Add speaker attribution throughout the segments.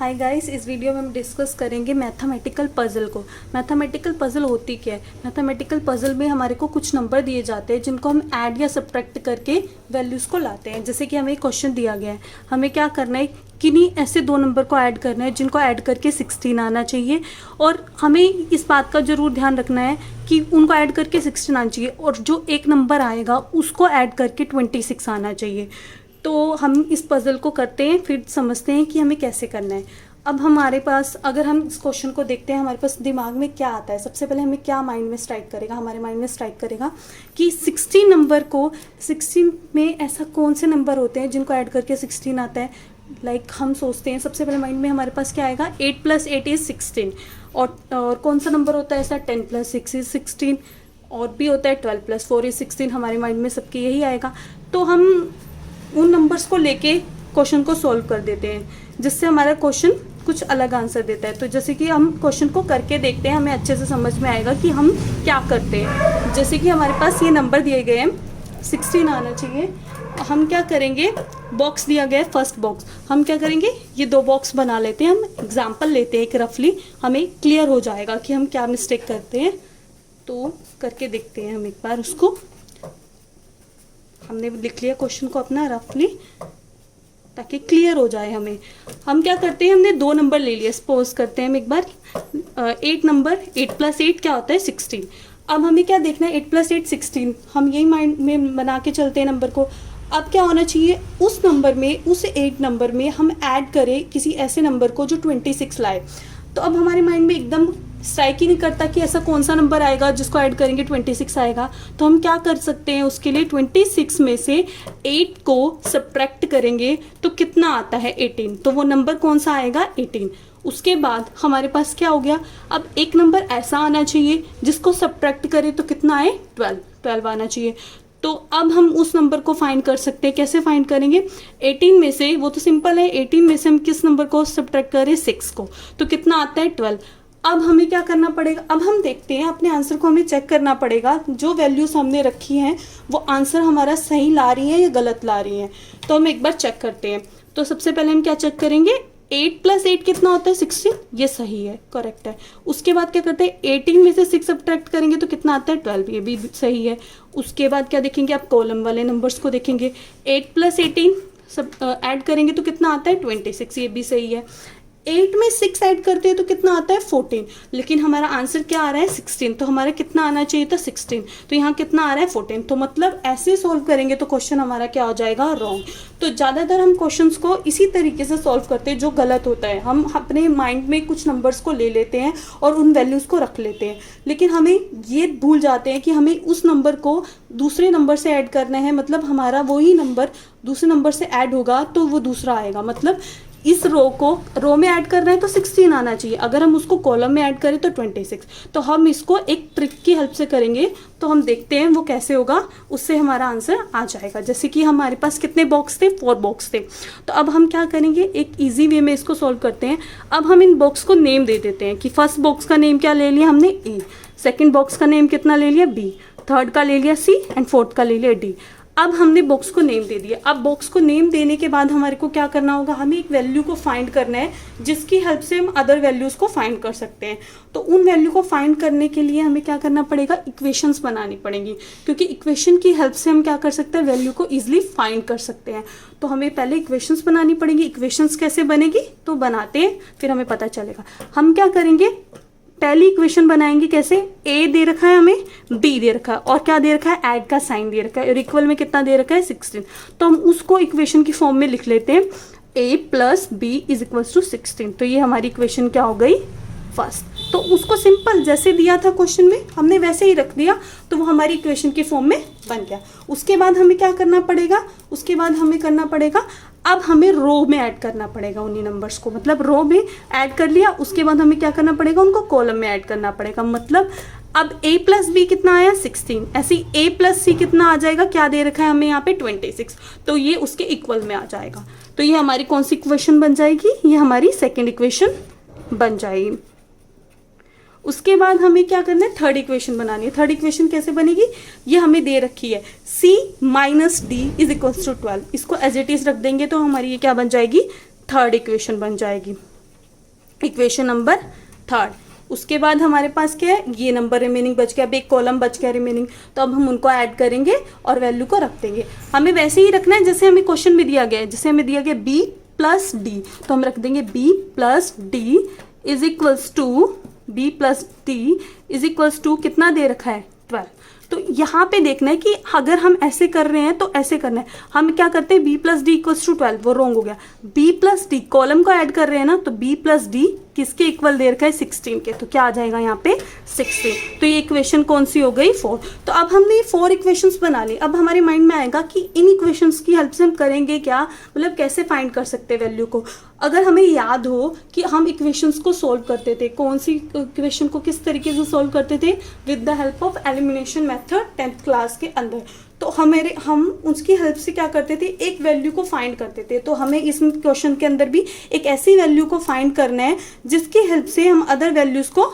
Speaker 1: Hi guys, इस video में हम डिस्कस करेंगे मैथमेटिकल पजल को। मैथमेटिकल पजल होती क्या है? मैथमेटिकल पजल में हमारे को कुछ नंबर दिए जाते हैं जिनको हम ऐड या सब्ट्रैक्ट करके वैल्यूज़ को लाते हैं। जैसे कि हमें क्वेश्चन दिया गया है, हमें क्या करना है, किन्हीं ऐसे दो नंबर को ऐड करना है जिनको ऐड करके 16 आना चाहिए। और हमें इस बात का ज़रूर ध्यान रखना है कि उनको ऐड करके 16 आना चाहिए और जो एक नंबर आएगा उसको ऐड करके 26 आना चाहिए। तो हम इस पज़ल को करते हैं, फिर समझते हैं कि हमें कैसे करना है। अब हमारे पास, अगर हम इस क्वेश्चन को देखते हैं, हमारे पास दिमाग में क्या आता है? सबसे पहले हमें क्या माइंड में स्ट्राइक करेगा? हमारे माइंड में स्ट्राइक करेगा कि 16 नंबर को, 16 में ऐसा कौन से नंबर होते हैं जिनको ऐड करके 16 आता है। हम सोचते हैं, सबसे पहले माइंड में हमारे पास क्या आएगा? 8 + 8 = 16। और कौन सा नंबर होता है ऐसा? 10 + 6 = 16। और भी होता है 12 + 4 = 16। हमारे माइंड में सबके यही आएगा। तो हम उन नंबर्स को लेके क्वेश्चन को सॉल्व कर देते हैं, जिससे हमारा क्वेश्चन कुछ अलग आंसर देता है। तो जैसे कि हम क्वेश्चन को करके देखते हैं, हमें अच्छे से समझ में आएगा कि हम क्या करते हैं। जैसे कि हमारे पास ये नंबर दिए गए हैं, 16 आना चाहिए। हम क्या करेंगे, बॉक्स दिया गया है, फर्स्ट बॉक्स, हम क्या करेंगे, ये दो बॉक्स बना लेते हैं। हम एग्जाम्पल लेते हैं एक रफली, हमें क्लियर हो जाएगा कि हम क्या मिस्टेक करते हैं। तो करके देखते हैं हम एक बार उसको। हमने लिख लिया क्वेश्चन को अपना रफली, ताकि क्लियर हो जाए हमें। हम क्या करते हैं, हमने दो नंबर ले लिए। सपोज करते हैं हम एक बार 8 नंबर, 8 + 8 क्या होता है? 16। अब हमें क्या देखना है, 8 + 8 = 16। हम यही माइंड में बना के चलते हैं नंबर को। अब क्या होना चाहिए, उस नंबर में, उस 8 नंबर में हम ऐड करें किसी ऐसे नंबर को जो 26 लाए। तो अब हमारे माइंड में एकदम स्ट्राइक ही नहीं करता कि ऐसा कौन सा नंबर आएगा जिसको ऐड करेंगे 26 आएगा। तो हम क्या कर सकते हैं, उसके लिए 26 में से 8 को सब्ट्रैक्ट करेंगे तो कितना आता है? 18। तो वो नंबर कौन सा आएगा? 18। उसके बाद हमारे पास क्या हो गया, अब एक नंबर ऐसा आना चाहिए जिसको सब्ट्रैक्ट करें तो कितना आए? 12 आना चाहिए। तो अब हम उस नंबर को फाइंड कर सकते हैं। कैसे फाइंड करेंगे? 18 में से, वो तो सिंपल है, 18 में से हम किस नंबर को सब्ट्रैक्ट करें? 6 को। तो कितना आता है? 12। अब हमें क्या करना पड़ेगा, अब हम देखते हैं अपने आंसर को, हमें चेक करना पड़ेगा जो वैल्यूज हमने रखी हैं वो आंसर हमारा सही ला रही है या गलत ला रही हैं। तो हम एक बार चेक करते हैं। तो सबसे पहले हम क्या चेक करेंगे, 8 + 8 कितना होता है? 16। ये सही है, करेक्ट है। उसके बाद क्या करते हैं, 18 में से 6 सब्ट्रैक्ट करेंगे तो कितना आता है? 12। ये भी सही है। उसके बाद क्या देखेंगे, आप कॉलम वाले नंबर्स को देखेंगे। 8 + 18 सब ऐड करेंगे तो कितना आता है? 26। ये भी सही है। 8 में 6 ऐड करते हैं तो कितना आता है? 14। लेकिन हमारा आंसर क्या आ रहा है? 16। तो हमारा कितना आना चाहिए था? 16। तो यहाँ कितना आ रहा है? 14। तो मतलब ऐसे सॉल्व करेंगे तो क्वेश्चन हमारा क्या हो जाएगा? रॉन्ग। तो ज़्यादातर हम क्वेश्चंस को इसी तरीके से सॉल्व करते हैं जो गलत होता है। हम अपने माइंड में कुछ नंबर्स को ले लेते हैं और उन वैल्यूज़ को रख लेते हैं, लेकिन हमें ये भूल जाते हैं कि हमें उस नंबर को दूसरे नंबर से ऐड करना है। मतलब हमारा वही नंबर दूसरे नंबर से ऐड होगा तो वो दूसरा आएगा। मतलब इस रो को रो में ऐड कर रहे हैं तो 16 आना चाहिए, अगर हम उसको कॉलम में ऐड करें तो 26। तो हम इसको एक ट्रिक की हेल्प से करेंगे, तो हम देखते हैं वो कैसे होगा, उससे हमारा आंसर आ जाएगा। जैसे कि हमारे पास कितने बॉक्स थे? 4 बॉक्स थे। तो अब हम क्या करेंगे, एक ईजी वे में इसको सॉल्व करते हैं। अब हम इन बॉक्स को नेम दे देते हैं कि फर्स्ट बॉक्स का नेम क्या ले लिया हमने? ए। सेकेंड बॉक्स का नेम कितना ले लिया? बी। थर्ड का ले लिया सी एंड फोर्थ का ले लिया डी। अब हमने बॉक्स को नेम दे दिया। अब बॉक्स को नेम देने के बाद हमारे को क्या करना होगा, हमें एक वैल्यू को फाइंड करना है जिसकी हेल्प से हम अदर वैल्यूज़ को फाइंड कर सकते हैं। तो उन वैल्यू को फाइंड करने के लिए हमें क्या करना पड़ेगा, इक्वेशंस बनानी पड़ेंगी, क्योंकि इक्वेशन की हेल्प से हम क्या कर सकते हैं, वैल्यू को ईजिली फाइंड कर सकते हैं। तो हमें पहले इक्वेशंस बनानी पड़ेंगी। इक्वेशंस कैसे बनेगी, तो बनाते हैं फिर हमें पता चलेगा। हम क्या करेंगे, पहली इक्वेशन बनाएंगे। कैसे? ए दे रखा है हमें, बी दे रखा है और क्या दे रखा है? ऐड का साइन दे रखा है और इक्वल में कितना दे रखा है? 16। तो हम उसको इक्वेशन की फॉर्म में लिख लेते हैं, a + b = 16। तो ये हमारी इक्वेशन क्या हो गई? फर्स्ट। तो उसको सिंपल जैसे दिया था क्वेश्चन में हमने वैसे ही रख दिया, तो वो हमारी इक्वेशन की फॉर्म में बन गया। उसके बाद हमें क्या करना पड़ेगा, उसके बाद हमें करना पड़ेगा, अब हमें रो में ऐड करना पड़ेगा उन्हीं नंबर्स को। मतलब रो में ऐड कर लिया, उसके बाद हमें क्या करना पड़ेगा, उनको कॉलम में ऐड करना पड़ेगा। मतलब अब a + b कितना आया? 16। ऐसे ही a + c कितना आ जाएगा? क्या दे रखा है हमें यहाँ पे? 26। तो ये उसके इक्वल में आ जाएगा। तो ये हमारी कौन सी इक्वेशन बन जाएगी? ये हमारी सेकेंड इक्वेशन बन जाएगी। उसके बाद हमें क्या करना है, थर्ड इक्वेशन बनानी है। थर्ड इक्वेशन कैसे बनेगी, ये हमें दे रखी है, c - d = 12। इसको एज इट इज रख देंगे तो हमारी ये क्या बन जाएगी? थर्ड इक्वेशन बन जाएगी। Equation number third. उसके बाद हमारे पास क्या है, ये नंबर रिमेनिंग बच गया, अब एक कॉलम बच गया रिमेनिंग, तो अब हम उनको ऐड करेंगे और वैल्यू को रख देंगे। हमें वैसे ही रखना है जैसे हमें क्वेश्चन में दिया गया है, जैसे हमें दिया गया b प्लस डी, तो हम रख देंगे b plus D is equals to कितना दे रखा है 12। तो यहाँ पे देखना है कि अगर हम ऐसे कर रहे हैं तो ऐसे करना है। हम क्या करते हैं b plus D equals to 12, वो रॉन्ग हो गया। b प्लस डी कॉलम को ऐड कर रहे हैं ना, तो b प्लस डी किसके इक्वल दे रखा है 16 के, तो क्या आ जाएगा यहाँ पे 16। तो ये इक्वेशन कौन सी हो गई 4। तो अब हमने ये 4 इक्वेशंस बना ली। अब हमारे माइंड में आएगा कि इन इक्वेशंस की हेल्प से हम करेंगे क्या, मतलब कैसे फाइंड कर सकते हैं वैल्यू को। अगर हमें याद हो कि हम इक्वेशंस को सोल्व करते थे, कौन सी इक्वेशन को किस तरीके से सोल्व करते थे, with the help of elimination method 10th class के अंदर। तो हम उसकी हेल्प से क्या करते थे, एक वैल्यू को फाइंड करते थे। तो हमें इस क्वेश्चन के अंदर भी एक ऐसी वैल्यू को फाइंड करना है जिसकी हेल्प से हम अदर वैल्यूज को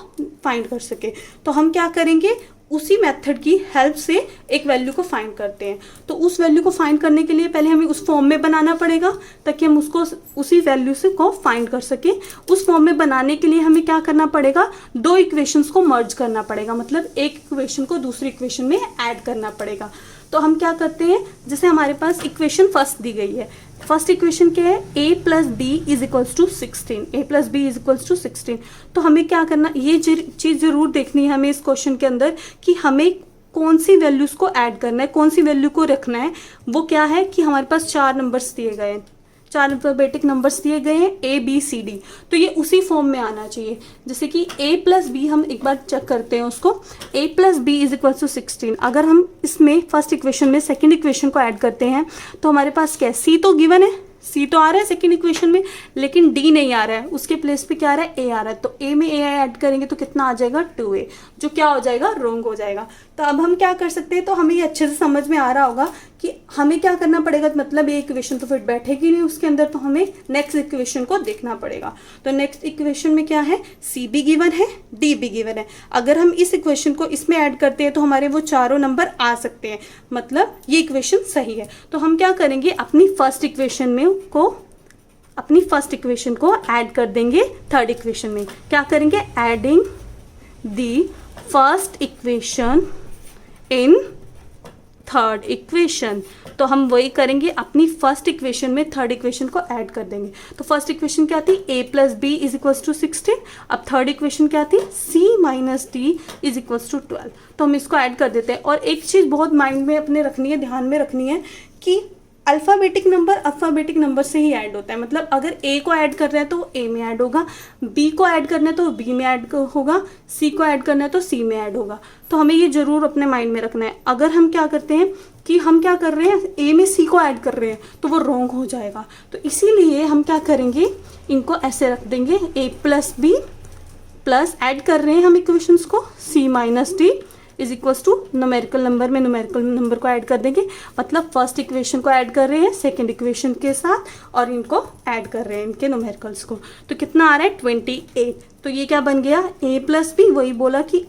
Speaker 1: फाइंड कर सके। तो हम क्या करेंगे, उसी मेथड की हेल्प से एक वैल्यू को फाइंड करते हैं। तो उस वैल्यू को फाइंड करने के लिए पहले हमें उस फॉर्म में बनाना पड़ेगा ताकि हम उसको उसी वैल्यू से को फाइंड कर सकें। उस फॉर्म में बनाने के लिए हमें क्या करना पड़ेगा, 2 इक्वेशंस को मर्ज करना पड़ेगा, मतलब एक इक्वेशन को दूसरी इक्वेशन में ऐड करना पड़ेगा। तो हम क्या करते हैं, जैसे हमारे पास इक्वेशन फर्स्ट दी गई है, फर्स्ट इक्वेशन क्या है, a plus D is equals to 16, a plus B is equals to 16। तो हमें क्या करना, ये चीज़ जरूर देखनी है हमें इस क्वेश्चन के अंदर कि हमें कौन सी वैल्यूज को ऐड करना है, कौन सी वैल्यू को रखना है। वो क्या है कि हमारे पास 4 नंबर्स दिए गए हैं, 4 अल्फाबेटिक नंबर्स दिए गए हैं A B C D, तो ये उसी फॉर्म में आना चाहिए। जैसे कि a प्लस बी, हम एक बार चेक करते हैं उसको, a plus B is equal to 16। अगर हम इसमें फर्स्ट इक्वेशन में सेकंड इक्वेशन को ऐड करते हैं तो हमारे पास क्या है, c तो गिवन है, c तो आ रहा है सेकंड इक्वेशन में, लेकिन d नहीं आ रहा है, उसके प्लेस पे क्या आ रहा है, a आ रहा है। तो a में a ऐड करेंगे तो कितना आ जाएगा 2a, जो क्या हो जाएगा, रॉन्ग हो जाएगा। तो अब हम क्या कर सकते हैं, तो हमें ये अच्छे से समझ में आ रहा होगा कि हमें क्या करना पड़ेगा, मतलब ये इक्वेशन तो फिर बैठेगी नहीं उसके अंदर, तो हमें नेक्स्ट इक्वेशन को देखना पड़ेगा। तो नेक्स्ट इक्वेशन में क्या है, सी भी गिवन है, डी भी गिवन है। अगर हम इस इक्वेशन को इसमें ऐड करते हैं तो हमारे वो चारों नंबर आ सकते हैं, मतलब ये इक्वेशन सही है। तो हम क्या करेंगे, अपनी फर्स्ट इक्वेशन को ऐड कर देंगे थर्ड इक्वेशन में। क्या करेंगे, adding the first equation in third equation. तो हम वही करेंगे, अपनी फर्स्ट इक्वेशन में थर्ड इक्वेशन को ऐड कर देंगे। तो फर्स्ट इक्वेशन क्या थी, a plus B is equals to 16। अब थर्ड इक्वेशन क्या थी, c minus D is equals to 12। तो हम इसको ऐड कर देते हैं। और एक चीज़ बहुत माइंड में अपने रखनी है, ध्यान में रखनी है कि अल्फ़ाबेटिक नंबर से ही ऐड होता है। मतलब अगर a को ऐड कर रहे हैं तो a में ऐड होगा, b को ऐड करना है तो b में ऐड होगा, c को ऐड करना है तो c में ऐड होगा। तो हमें ये जरूर अपने माइंड में रखना है। अगर हम क्या करते हैं कि हम क्या कर रहे हैं, a में c को ऐड कर रहे हैं तो वो रॉन्ग हो जाएगा। तो इसीलिए हम क्या करेंगे, इनको ऐसे रख देंगे, a plus B plus add कर रहे हैं हम इक्वेशंस को, c minus D is equals to numerical number में न्यूमेरिकल नंबर को ऐड कर देंगे। मतलब फर्स्ट इक्वेशन को ऐड कर रहे हैं सेकंड इक्वेशन के साथ और इनको ऐड कर रहे हैं, इनके न्यूमेरिकल्स को। तो कितना आ रहा है 28। तो ये क्या बन गया, a प्लस बी, वही बोला कि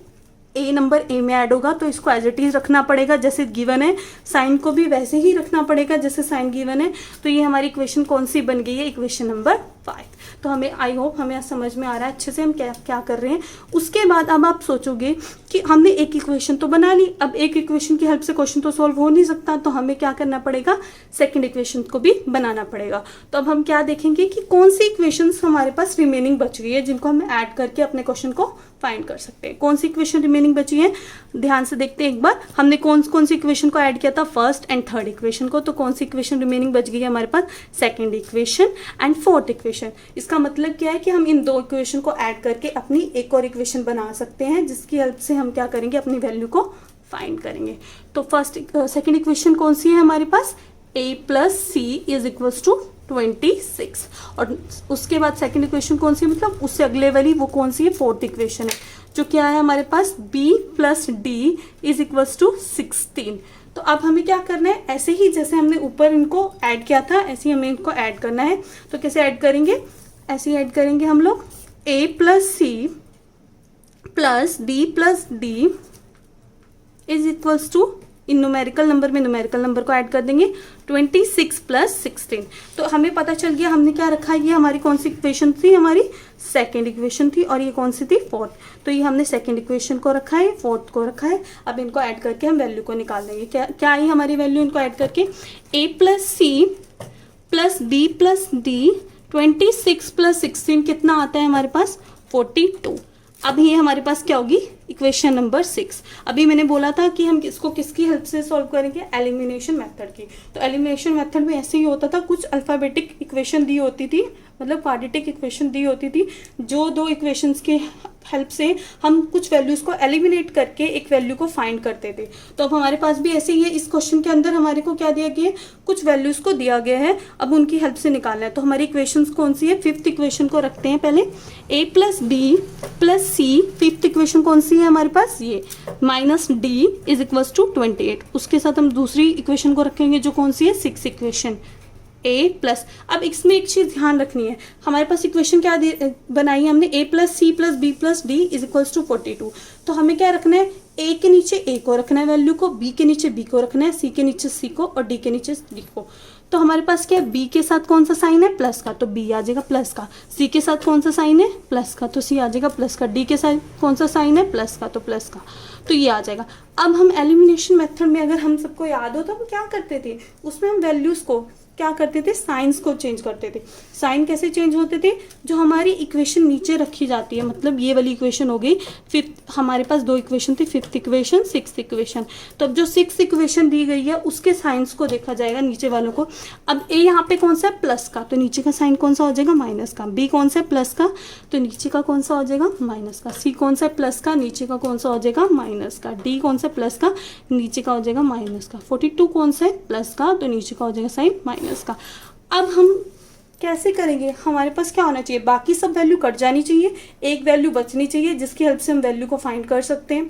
Speaker 1: a नंबर a में ऐड होगा तो इसको एज इट इज रखना पड़ेगा जैसे गिवन है, साइन को भी वैसे ही रखना पड़ेगा जैसे साइन गिवन है। तो ये हमारी इक्वेशन कौन सी बन गई है, इक्वेशन नंबर 5। तो हमें आई होप हमें समझ में आ रहा है अच्छे से हम क्या कर रहे हैं। उसके बाद अब आप सोचोगे कि हमने एक इक्वेशन तो बना ली, अब एक इक्वेशन की हेल्प से क्वेश्चन तो सॉल्व हो नहीं सकता, तो हमें क्या करना पड़ेगा, सेकंड इक्वेशन को भी बनाना पड़ेगा। तो अब हम क्या देखेंगे कि कौन सी इक्वेशंस हमारे पास रिमेनिंग बच गई है जिनको हम ऐड करके अपने क्वेश्चन को फाइंड कर सकते हैं। कौन सी इक्वेशन रिमेनिंग बची है, ध्यान से देखते हैं एक बार। हमने कौन सी इक्वेशन को ऐड किया था, फर्स्ट एंड थर्ड इक्वेशन को। तो कौन सी इक्वेशन रिमेनिंग बच गई है हमारे पास, second equation and fourth equation. इसका मतलब क्या है कि हम इन 2 इक्वेशन को ऐड करके अपनी एक और इक्वेशन बना सकते हैं जिसकी हेल्प से हम क्या करेंगे, अपनी वैल्यू को फाइंड करेंगे। तो सेकंड इक्वेशन कौन सी है हमारे पास, a plus C is equals to 26। और उसके बाद सेकंड इक्वेशन कौन सी है, मतलब उससे अगले वाली वो कौन सी है, फोर्थ इक्वेशन है, जो क्या है हमारे पास b plus D is equals to 16। तो अब हमें क्या करना है, ऐसे ही जैसे हमने ऊपर इनको ऐड किया था ऐसे ही हमें इनको ऐड करना है। तो कैसे ऐड करेंगे, ऐसे ही ऐड करेंगे हम लोग, a plus C plus b plus D is equals to इन न्यूमेरिकल नंबर में न्यूमेरिकल नंबर को ऐड कर देंगे, 26 प्लस 16। तो हमें पता चल गया हमने क्या रखा है, ये हमारी कौन सी इक्वेशन थी, हमारी सेकेंड इक्वेशन थी, और ये कौन सी थी, फोर्थ। तो ये हमने सेकेंड इक्वेशन को रखा है, फोर्थ को रखा है। अब इनको ऐड करके हम वैल्यू को निकाल देंगे। क्या आई हमारी वैल्यू इनको ऐड करके, a plus C plus B plus D, 26 plus 16 कितना आता है हमारे पास, 42। अब ये हमारे पास क्या होगी, इक्वेशन नंबर 6। अभी मैंने बोला था कि हम इसको किसकी हेल्प से सॉल्व करेंगे, एलिमिनेशन मेथड की। तो एलिमिनेशन मेथड में ऐसे ही होता था, कुछ अल्फाबेटिक इक्वेशन दी होती थी, मतलब क्वाड्रेटिक इक्वेशन दी होती थी, जो दो इक्वेशंस के हेल्प से हम कुछ वैल्यूज को एलिमिनेट करके एक वैल्यू को फाइंड करते थे। तो अब हमारे पास भी ऐसे ही है, इस क्वेश्चन के अंदर हमारे को क्या दिया गया है, कुछ वैल्यूज को दिया गया है, अब उनकी हेल्प से निकालना है। तो हमारी इक्वेशंस कौन सी है, फिफ्थ इक्वेशन को रखते हैं पहले, a plus B plus C, fifth equation कौन सी है हमारे पास, ये minus D is equals to 28। उसके साथ हम दूसरी इक्वेशन को रखेंगे जो कौन सी है, सिक्स इक्वेशन, a प्लस। अब इसमें एक चीज ध्यान रखनी है, हमारे पास इक्वेशन क्या बनाई है हमने, a plus C plus B plus D is equals to 42। तो हमें क्या रखना है, a के नीचे a को रखना है वैल्यू को, b के नीचे b को रखना है, c के नीचे c को, और d के नीचे d को। तो हमारे पास क्या है, b के साथ कौन सा साइन है, प्लस का, तो b आ जाएगा प्लस का। c के साथ कौन सा साइन है, प्लस का, तो c आ जाएगा प्लस का। d के साथ कौन सा साइन है, प्लस का, तो प्लस का, तो ये आ जाएगा। अब हम एलिमिनेशन मेथड में, अगर हम सबको याद हो तो हम क्या करते थे, उसमें हम वैल्यूज को क्या करते थे, साइंस को चेंज करते थे। साइन कैसे चेंज होते थे, जो हमारी इक्वेशन नीचे रखी जाती है, मतलब ये वाली इक्वेशन हो गई फिफ्थ, हमारे पास दो इक्वेशन थी, फिफ्थ इक्वेशन, सिक्स्थ इक्वेशन। तो अब जो सिक्स्थ इक्वेशन दी गई है उसके साइंस को देखा जाएगा, नीचे वालों को। अब ए यहाँ पे कौन सा है, प्लस का, तो नीचे का साइन कौन सा हो जाएगा, माइनस का। बी कौन सा है, प्लस का, तो नीचे का कौन सा हो जाएगा, माइनस का। सी कौन सा है, प्लस का, नीचे का कौन सा हो जाएगा, माइनस का। डी कौन सा है, प्लस का, नीचे का हो जाएगा माइनस का। 42 कौन सा है, प्लस का, तो नीचे का हो जाएगा साइन माइनस का। अब हम कैसे करेंगे, हमारे पास क्या होना चाहिए, बाकी सब वैल्यू कट जानी चाहिए, एक वैल्यू बचनी चाहिए जिसकी हेल्प से हम वैल्यू को फाइंड कर सकते हैं।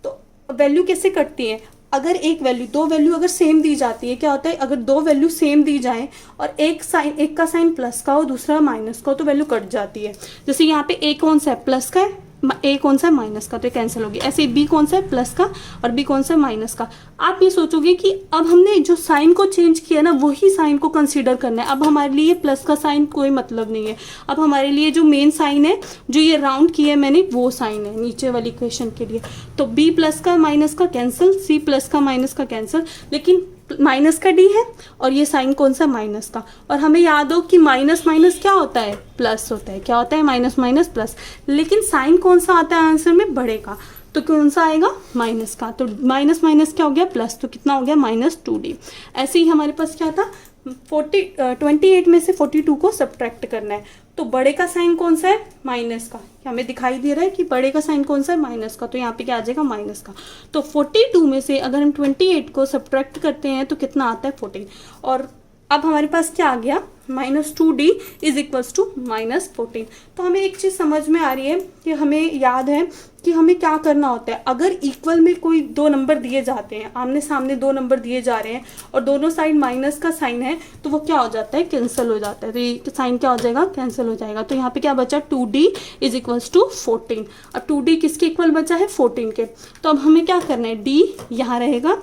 Speaker 1: तो वैल्यू कैसे कटती है, अगर एक वैल्यू, दो वैल्यू अगर सेम दी जाती है, क्या होता है, अगर दो वैल्यू सेम दी जाए और एक का साइन प्लस का हो, दूसरा माइनस का हो, तो वैल्यू कट जाती है। जैसे यहाँ पे ए कौन सा है, प्लस का है, ए कौन सा है, माइनस का, तो कैंसिल होगी। ऐसे बी कौन सा है, प्लस का, और बी कौन सा है, माइनस का। आप ये सोचोगे कि अब हमने जो साइन को चेंज किया ना, वही साइन को कंसीडर करना है। अब हमारे लिए प्लस का साइन कोई मतलब नहीं है, अब हमारे लिए जो मेन साइन है, जो ये राउंड किया है मैंने, वो साइन है नीचे वाली इक्वेशन के लिए। तो बी प्लस का माइनस का कैंसिल, सी प्लस का माइनस का कैंसिल, लेकिन माइनस का डी है और ये साइन कौन सा, माइनस का। और हमें याद हो कि माइनस माइनस क्या होता है, प्लस होता है। क्या होता है, माइनस माइनस प्लस। लेकिन साइन कौन सा आता है आंसर में, बड़े का, तो कौन सा आएगा, माइनस का। तो माइनस माइनस क्या हो गया, प्लस, तो कितना हो गया, माइनस 2d। ऐसे ही हमारे पास क्या था, 28 में से 42 को सब्ट्रैक्ट करना है। तो बड़े का साइन कौन सा है, माइनस का। हमें दिखाई दे रहा है कि बड़े का साइन कौन सा है, माइनस का, तो यहाँ पे क्या आ जाएगा, माइनस का। तो 42 में से अगर हम 28 को सब्ट्रैक्ट करते हैं तो कितना आता है, 14। और अब हमारे पास क्या आ गया, -2d इज इक्वल्स टू -14। तो हमें एक चीज़ समझ में आ रही है कि हमें याद है कि हमें क्या करना होता है। अगर इक्वल में कोई दो नंबर दिए जाते हैं, आमने सामने दो नंबर दिए जा रहे हैं और दोनों साइड माइनस का साइन है, तो वो क्या हो जाता है, कैंसिल हो जाता है। तो ये साइन क्या हो जाएगा, कैंसिल हो जाएगा। तो यहाँ पे क्या बचा, 2d इज इक्वल्स टू 14। अब 2d किसके इक्वल बचा है, 14 के। तो अब हमें क्या करना है, d यहाँ रहेगा,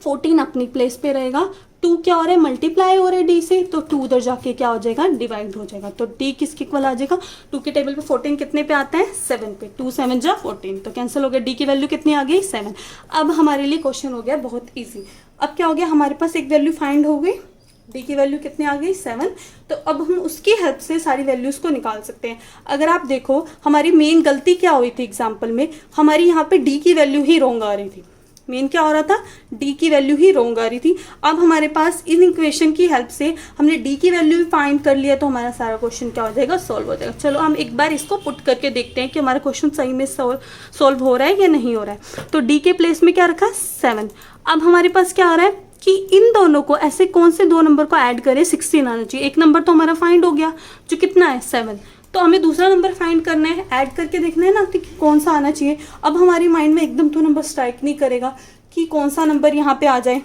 Speaker 1: 14 अपनी प्लेस पे रहेगा, 2 क्या हो रहा है, मल्टीप्लाई हो रहा है d से, तो 2 उधर जाके क्या हो जाएगा, डिवाइड हो जाएगा। तो d किसके इक्वल आ जाएगा, 2 के टेबल पे 14 कितने पे आता है, 7 पे। 2 7 जा 14, तो कैंसिल हो गया। d की वैल्यू कितनी आ गई, 7। अब हमारे लिए क्वेश्चन हो गया बहुत ईजी। अब क्या हो गया, हमारे पास एक वैल्यू फाइंड हो गई, d की वैल्यू कितनी आ गई, 7। तो अब हम उसकी हेल्प से सारी वैल्यूज को निकाल सकते हैं। अगर आप देखो हमारी मेन गलती क्या हुई थी एग्जाम्पल में, हमारी यहाँ पे d की वैल्यू ही रॉन्ग आ रही थी। मेन क्या हो रहा था, d की वैल्यू ही रॉन्ग आ रही थी। अब हमारे पास इन इक्वेशन की हेल्प से हमने d की वैल्यू भी फाइंड कर लिया, तो हमारा सारा क्वेश्चन क्या हो जाएगा, सॉल्व हो जाएगा। चलो हम एक बार इसको पुट करके देखते हैं कि हमारा क्वेश्चन सही में सॉल्व हो रहा है या नहीं हो रहा है। तो d के प्लेस में क्या रखा, 7। अब हमारे पास क्या आ रहा है कि इन दोनों को ऐसे कौन से दो नंबर को ऐड करें, 16 आना चाहिए। एक नंबर तो हमारा फाइंड हो गया जो कितना है, 7। तो हमें दूसरा नंबर फाइंड करना है, ऐड करके देखना है ना कि कौन सा आना चाहिए। अब हमारी माइंड में एकदम तो नंबर स्ट्राइक नहीं करेगा कि कौन सा नंबर यहाँ पे आ जाए,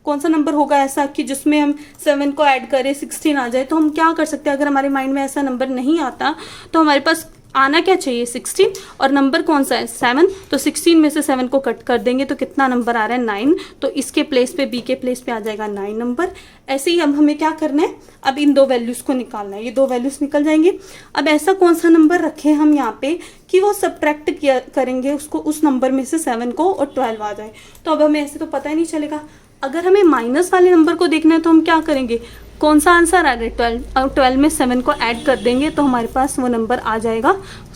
Speaker 1: कौन सा नंबर होगा ऐसा कि जिसमें हम 7 को ऐड करें 16 आ जाए। तो हम क्या कर सकते हैं, अगर हमारे माइंड में ऐसा नंबर नहीं आता तो हमारे पास आना क्या चाहिए 16, और नंबर कौन सा है 7, तो 16 में से 7 को कट कर देंगे तो कितना नंबर आ रहा है 9, तो इसके प्लेस पे बी के प्लेस पे आ जाएगा 9 नंबर। ऐसे ही अब हमें क्या करना है, अब इन दो वैल्यूज़ को निकालना है, ये दो वैल्यूज़ निकल जाएंगे। अब ऐसा कौन सा नंबर रखें हम यहाँ पे कि वो सब्ट्रैक्ट किया करेंगे उसको, उस नंबर में से 7 को और 12 आ जाए। तो अब हमें ऐसे तो पता ही नहीं चलेगा। अगर हमें माइनस वाले नंबर को देखना है तो हम क्या करेंगे, कौन सा आंसर आ रहा है 12, और 12 में 7 को ऐड कर देंगे तो हमारे पास वो नंबर आ जाएगा,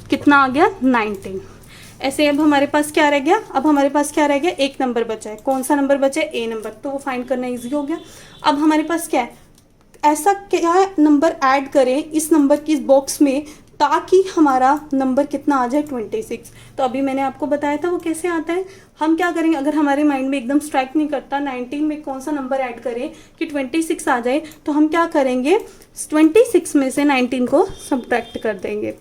Speaker 1: कितना आ गया 19। ऐसे अब हमारे पास क्या रह गया, अब हमारे पास क्या रह गया, एक नंबर बचा है, कौन सा नंबर बचा है ए नंबर, तो वो फाइंड करना इजी हो गया। अब हमारे पास क्या है, ऐसा क्या नंबर ऐड करें इस नंबर की इस बॉक्स में ताकि हमारा नंबर कितना आ जाए 26। तो अभी मैंने आपको बताया था वो कैसे आता है। हम क्या करेंगे, अगर हमारे माइंड में एकदम स्ट्राइक नहीं करता 19 में कौन सा नंबर ऐड करें कि 26 आ जाए, तो हम क्या करेंगे 26 में से 19 को सब्ट्रैक्ट कर देंगे,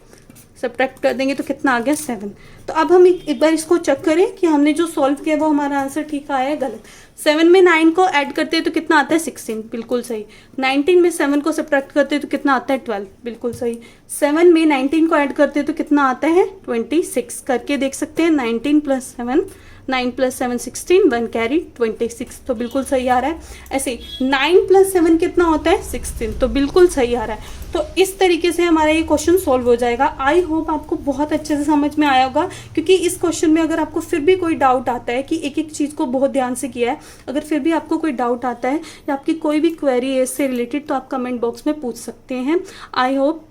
Speaker 1: सब्ट्रैक्ट कर देंगे तो कितना आ गया 7। तो अब हम एक बार इसको चेक करें कि हमने जो सॉल्व किया वो हमारा आंसर ठीक आया है गलत। 7 में 9 को ऐड करते हैं तो कितना आता है 16, बिल्कुल सही। 19 में 7 को सब्ट्रैक्ट करते हैं तो कितना आता है 12, बिल्कुल सही। 7 में 19 को ऐड करते हैं तो कितना आता है 26, करके देख सकते हैं 19 + 7, 9 + 7 16, 1 कैरी 26, तो बिल्कुल सही आ रहा है। ऐसे 9 + 7 कितना होता है 16, तो बिल्कुल सही आ रहा है। तो इस तरीके से हमारा ये क्वेश्चन सॉल्व हो जाएगा। आई होप आपको बहुत अच्छे से समझ में आया होगा, क्योंकि इस क्वेश्चन में अगर आपको फिर भी कोई डाउट आता है कि एक एक चीज़ को बहुत ध्यान से किया है, अगर फिर भी आपको कोई डाउट आता है या आपकी कोई भी क्वेरी है इससे रिलेटेड, तो आप कमेंट बॉक्स में पूछ सकते हैं। आई होप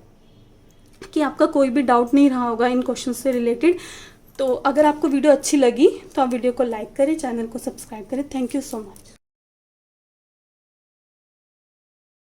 Speaker 1: कि आपका कोई भी डाउट नहीं रहा होगा इन क्वेश्चन से रिलेटेड। तो अगर आपको वीडियो अच्छी लगी तो आप वीडियो को लाइक करें, चैनल को सब्सक्राइब करें। Thank you so much.